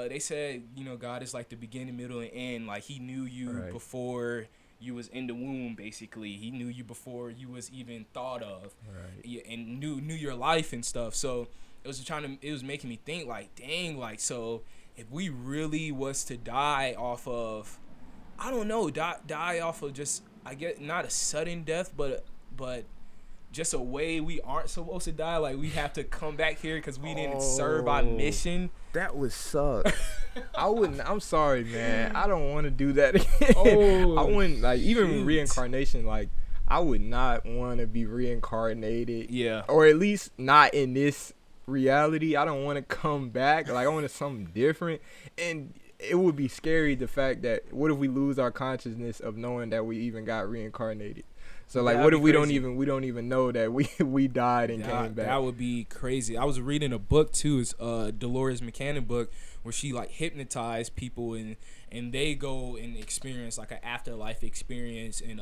they said, God is like the beginning, middle, and end. Like he knew you Right. before you was in the womb. Basically, he knew you before you was even thought of, Right. and knew your life and stuff. So it was making me think like, dang, like so if we really was to die off of, I don't know, die off of just, I get, not a sudden death, but just a way we aren't supposed to die. Like we have to come back here because we didn't serve our Oh, mission. that would suck. I wouldn't. I'm sorry, man. I don't want to do that again. I Oh, wouldn't like even shoot. reincarnation. Like I would not want to be reincarnated, Yeah. or at least not in this reality. I don't want to come back. Like I want something different, and it would be scary the fact that what if we lose our consciousness of knowing that we even got reincarnated? So like, That'd what be if we crazy. don't even know that we died and came back? That would be crazy. I was reading a book too. It's Dolores McCannon book where she like hypnotized people and they go and experience like an afterlife experience. And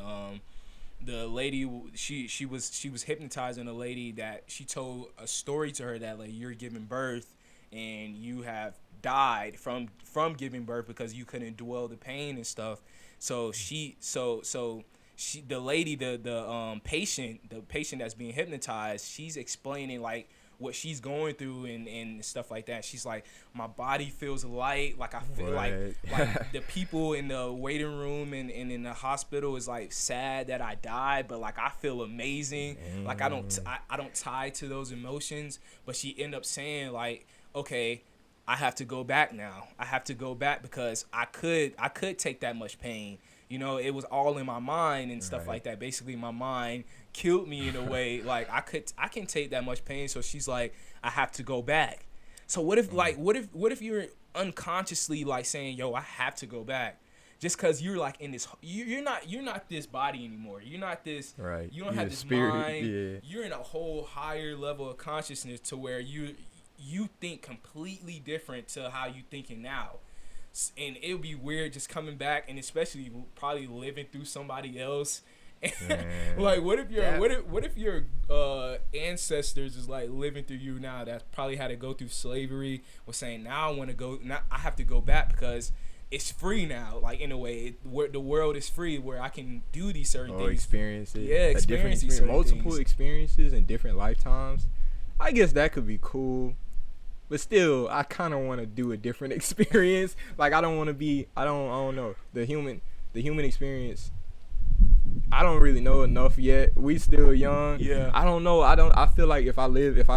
the lady, she was hypnotizing a lady that she told a story to her that like you're giving birth and you have died from giving birth because you couldn't dwell the pain and stuff. So she, the lady, the patient that's being hypnotized, she's explaining like what she's going through and stuff like that. She's like, my body feels light, like I feel like What? the people in the waiting room and in the hospital is like sad that I died, but like I feel amazing. Like I don't tie to those emotions. But she ended up saying like, okay, I have to go back now. I have to go back because I could take that much pain. It was all in my mind and stuff Right. like that. Basically, my mind killed me in a way. Like I can take that much pain. So she's like, I have to go back. So what if like what if you're unconsciously like saying, yo, I have to go back, just because you're like in this, you're not this body anymore. You're not this. Right. You don't You're have the this spirit. mind. Yeah. You're in a whole higher level of consciousness to where you think completely different to how you thinking now. And it would be weird just coming back, and especially probably living through somebody else. Man. Like what if your That. what if your ancestors is like living through you now, that probably had to go through slavery, was saying, now I want to go, now I have to go back because it's free now, like in a way where the world is free, where I can do these certain Or things. experience it. Yeah, A different experience these experience, certain multiple things. experiences in different lifetimes. I guess that could be cool. But still, I kind of want to do a different experience. Like I don't want to be. I don't know. The human experience. I don't really know enough yet. We still young. Yeah. I don't know. I feel like if I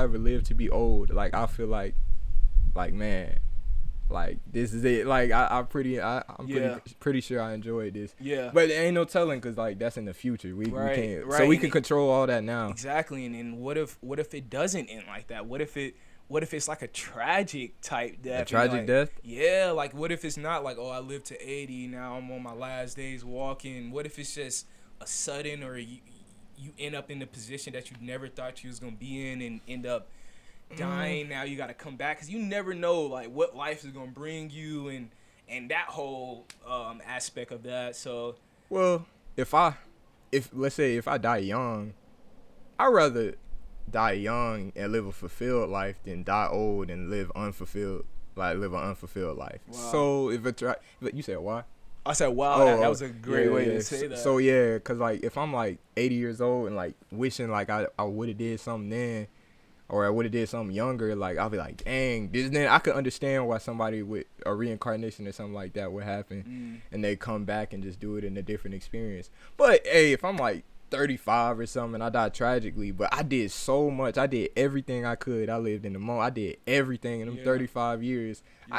ever live to be old, like I feel like man, like this is it. Like I'm Yeah. pretty sure I enjoyed this. Yeah. But there ain't no telling, cause like that's in the future. We Right, can't. right. So we And can control all that now. exactly. And then what if it doesn't end like that? What if it's like a tragic type death? A and tragic like, death. yeah, like what if it's not like, oh, I lived to 80, now I'm on my last days walking? What if it's just a sudden, or you end up in the position that you never thought you was gonna be in and end up dying? Now you got to come back because you never know like what life is gonna bring you, and that whole aspect of that. So Well, if let's say if I die young, I'd rather die young and live a fulfilled life than die old and live unfulfilled, like live an unfulfilled life. Wow. So you said why? I said, wow, Oh, that was a great yeah, way yeah. to say that. So yeah, cause like if I'm like 80 years old and like wishing like I would have did something then, or I would have did something younger, like I'll be like, dang, this then I could understand why somebody with a reincarnation or something like that would happen, and they come back and just do it in a different experience. But hey, if I'm like 35 or something, I died tragically, but I did so much. I did everything I could. I lived in the moment. I did everything in them Yeah. 35 years. Yeah.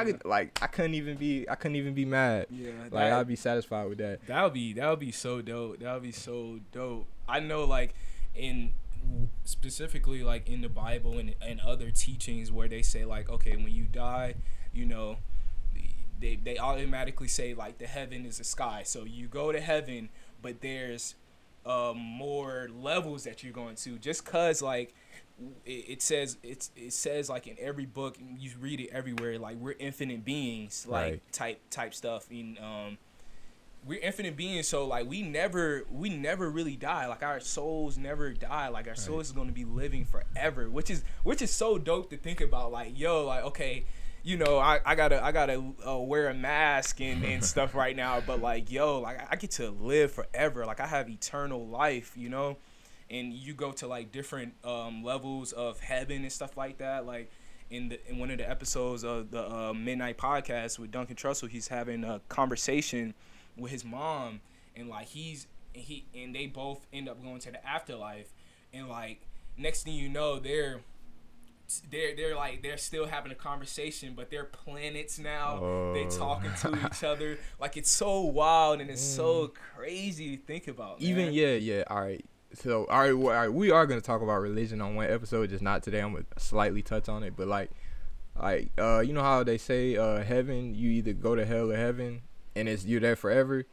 I couldn't even be mad. Yeah, Like I'd be satisfied with that. that would be so dope. That would be so dope. I know, like in specifically like in the Bible and other teachings where they say like, okay, when you die, you know, they automatically say like the heaven is the sky. So you go to heaven, but there's more levels that you're going to, just cause like it says like in every book, you read it everywhere, like we're infinite beings, like Right. type stuff. And we're infinite beings, so like we never really die. Like our souls never die. Like our souls is going to be living forever, which is so dope to think about. Like, yo, like, okay, you know, I gotta wear a mask and stuff right now, but like, yo, like I get to live forever. Like I have eternal life, you know, and you go to like different levels of heaven and stuff like that. Like in one of the episodes of the Midnight Podcast with Duncan Trussell, he's having a conversation with his mom, and like and they both end up going to the afterlife, and like next thing you know, they're like they're still having a conversation, but they're planets now. They talking to each other. Like it's so wild and it's so crazy to think about. Even man. yeah. All right. So all right, we are gonna talk about religion on one episode, just not today. I'm gonna slightly touch on it, but like you know how they say heaven, you either go to hell or heaven, and you're there forever.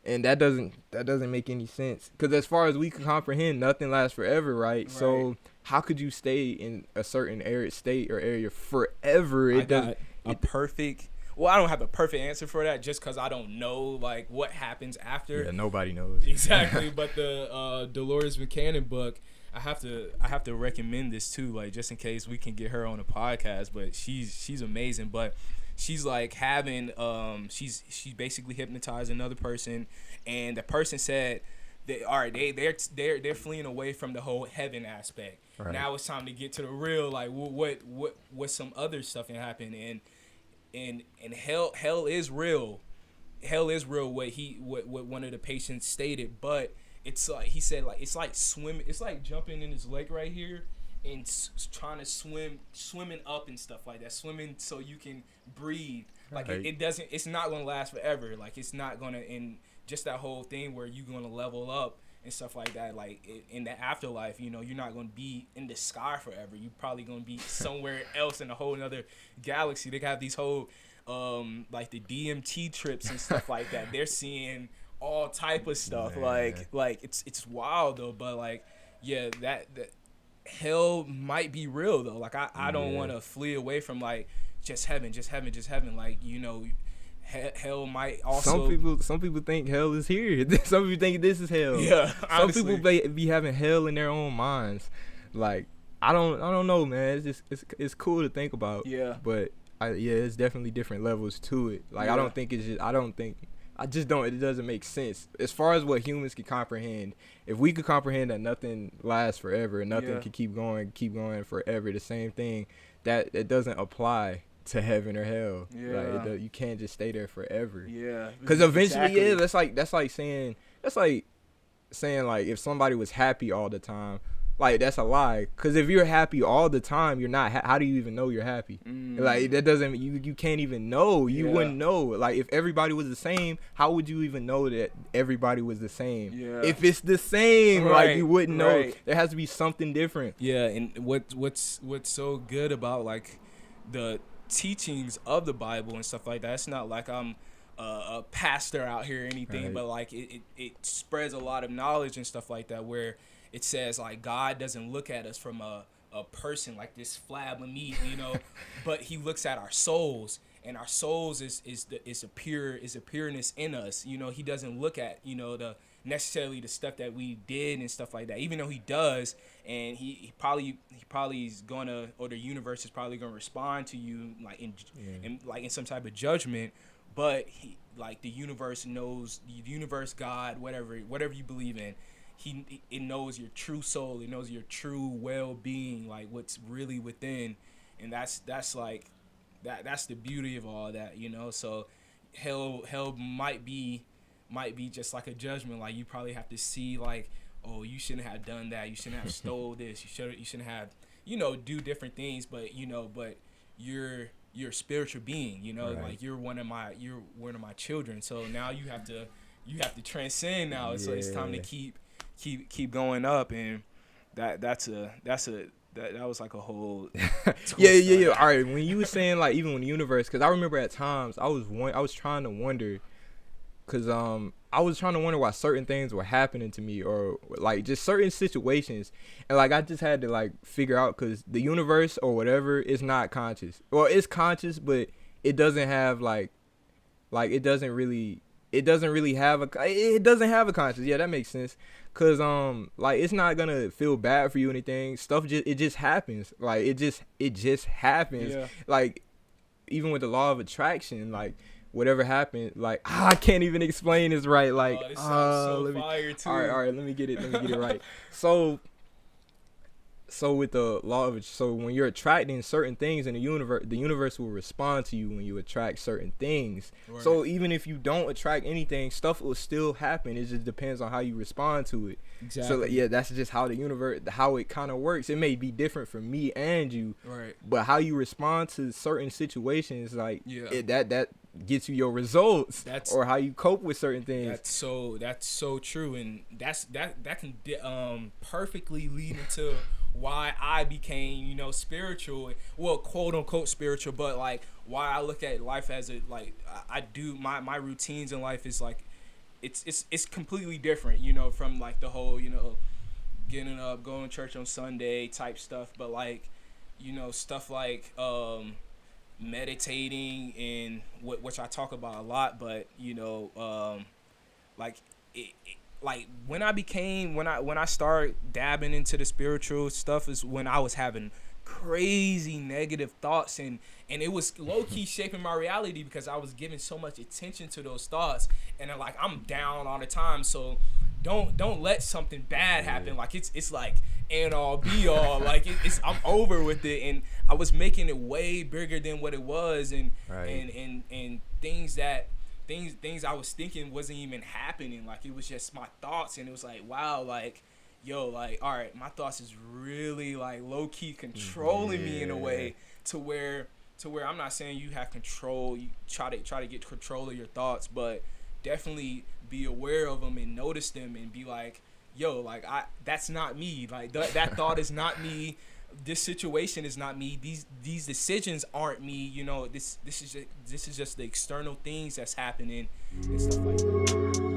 And that doesn't make any sense, because as far as we can comprehend, nothing lasts forever, right? So how could you stay in a certain arid state or area forever? I got a perfect. Well, I don't have a perfect answer for that, just because I don't know like what happens after. Yeah, nobody knows exactly. But the Dolores McCannon book, I have to recommend this too, like just in case we can get her on a podcast. But she's amazing. But she's like having she basically hypnotized another person, and the person said that all right, they're fleeing away from the whole heaven aspect. Right. Now it's time to get to the real, like what some other stuff can happen, and hell is real. Hell is real. What one of the patients stated, but it's like he said, like it's like swimming. It's like jumping in this lake right here and trying to swimming up and stuff like that. Swimming so you can breathe. Like it doesn't. It's not gonna last forever. Like it's not gonna. And just that whole thing where you're gonna level up and stuff like that. Like in the afterlife, you know, you're not gonna be in the sky forever. You're probably gonna be somewhere else in a whole another galaxy. They have these whole like the DMT trips and stuff like that. They're seeing all type of stuff. Man. Like it's wild though. But like yeah, that hell might be real though. Like I don't want to flee away from like just heaven. Like, you know, hell might also. Some people think hell is here. Some people think this is hell. Yeah, honestly. Some people be having hell in their own minds. Like I don't know, man. It's just it's cool to think about. Yeah. But it's definitely different levels to it. Like I just don't. It doesn't make sense as far as what humans can comprehend. If we could comprehend that nothing lasts forever and nothing can keep going forever, the same thing, that it doesn't apply to heaven or hell. Yeah, like you can't just stay there forever. Yeah, because eventually, that's like saying like if somebody was happy all the time. Like, that's a lie. Because if you're happy all the time, you're not. How do you even know you're happy? Like, that doesn't. You can't even know. You wouldn't know. Like, if everybody was the same, how would you even know that everybody was the same? Yeah. If it's the same, like, you wouldn't know. There has to be something different. Yeah, and what's so good about, like, the teachings of the Bible and stuff like that, it's not like I'm a pastor out here or anything, but, like, it spreads a lot of knowledge and stuff like that, where it says like God doesn't look at us from a person like this flab of meat, you know, but he looks at our souls, and our souls is a pureness in us, you know. He doesn't look at, you know, necessarily the stuff that we did and stuff like that, even though he does, and he probably is gonna, or the universe is probably gonna respond to you like in some type of judgment, but the universe knows, the universe, God, whatever you believe in, it knows your true soul. It knows your true well-being, like what's really within, and that's like that's the beauty of all that, you know. So hell might be just like a judgment. Like you probably have to see like, oh, you shouldn't have done that. You shouldn't have stole this. You shouldn't have, you know, do different things. But you know, you're a spiritual being, you know, like you're one of my children. So now you have to transcend now. So it's time to keep going up, and that was like a whole yeah. All right, when you were saying like even when the universe, because I remember at times I was trying to wonder, because I was trying to wonder why certain things were happening to me, or like just certain situations, and like I just had to like figure out, because the universe or whatever is not conscious. Well, it's conscious, but it doesn't have like it doesn't really have a conscience. Yeah, that makes sense. Cause like it's not gonna feel bad for you or anything. Stuff just happens. Like it just happens. Yeah. Like even with the law of attraction, like whatever happened, like I can't even explain this right. Like, this sounds so fire too. All right, let me get it right. So with the law of, so when you're attracting certain things in the universe will respond to you when you attract certain things. Right. So even if you don't attract anything, stuff will still happen. It just depends on how you respond to it. Exactly. So yeah, that's just how the universe, how it kind of works. It may be different for me and you, right? But how you respond to certain situations, like that gets you your results, or how you cope with certain things. That's so true, and that can perfectly lead into why I became, you know, spiritual, well, quote unquote spiritual, but like why I look at life as a, like, I do my routines in life is like, it's completely different, you know, from like the whole, you know, getting up, going to church on Sunday type stuff, but like, you know, stuff like meditating, and which I talk about a lot, but you know, like like when I started dabbing into the spiritual stuff is when I was having crazy negative thoughts, and it was low-key shaping my reality because I was giving so much attention to those thoughts, and like I'm down all the time. So don't let something bad happen. Like it's like end all be all. Like it's I'm over with it, and I was making it way bigger than what it was, and and things I was thinking wasn't even happening. Like it was just my thoughts, and it was like, wow, like, yo, like, all right, my thoughts is really like low key controlling me in a way to where I'm not saying you have control. You try to get control of your thoughts, but definitely be aware of them and notice them and be like, yo, like that's not me. Like that thought is not me. This situation is not me. These decisions aren't me. You know, this is just the external things that's happening and stuff like that.